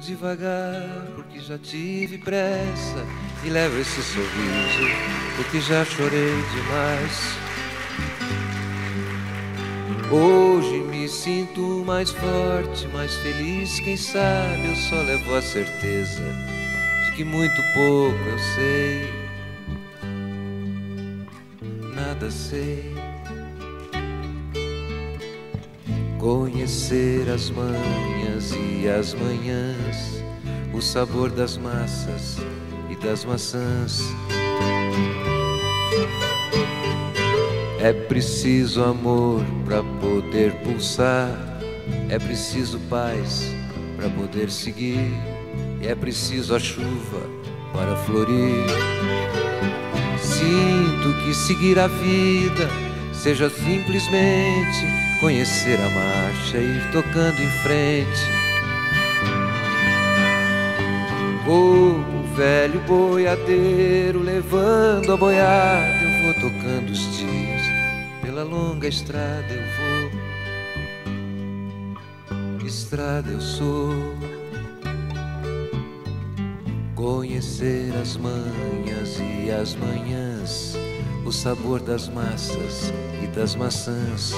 devagar porque já tive pressa, e levo esse sorriso porque já chorei demais. Hoje me sinto mais forte, mais feliz, quem sabe eu só levo a certeza de que muito pouco eu sei, nada sei. Conhecer as manhas e as manhãs, o sabor das massas e das maçãs. É preciso amor para poder pulsar, é preciso paz para poder seguir, e é preciso a chuva para florir. Sinto que seguir a vida seja simplesmente conhecer a marcha e ir tocando em frente. Como o velho boiadeiro levando a boiada, eu vou tocando os dias, pela longa estrada eu vou, estrada eu sou. Conhecer as manhas e as manhãs, o sabor das massas e das maçãs.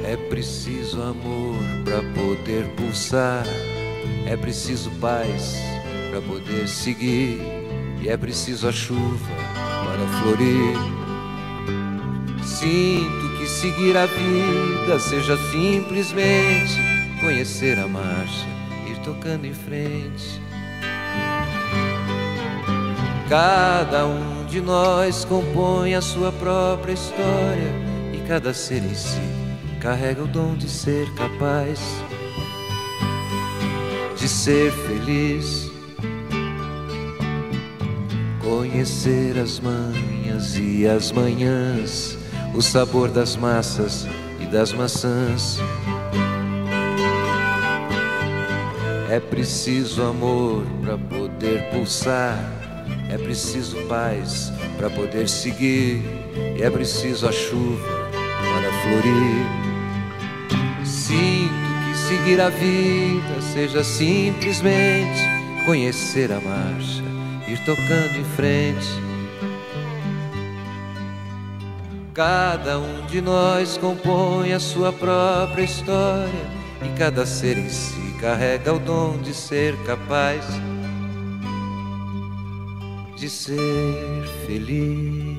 É preciso amor para poder pulsar, é preciso paz para poder seguir, e é preciso a chuva para florir. Sinto que seguir a vida seja simplesmente conhecer a marcha, ir tocando em frente. Cada um de nós compõe a sua própria história, e cada ser em si carrega o dom de ser capaz de ser feliz. Conhecer as manhas e as manhãs, o sabor das massas e das maçãs. É preciso amor para poder pulsar, é preciso paz para poder seguir, e é preciso a chuva para florir. Sinto que seguir a vida seja simplesmente conhecer a marcha, ir tocando em frente. Cada um de nós compõe a sua própria história, e cada ser em si carrega o dom de ser capaz de ser feliz.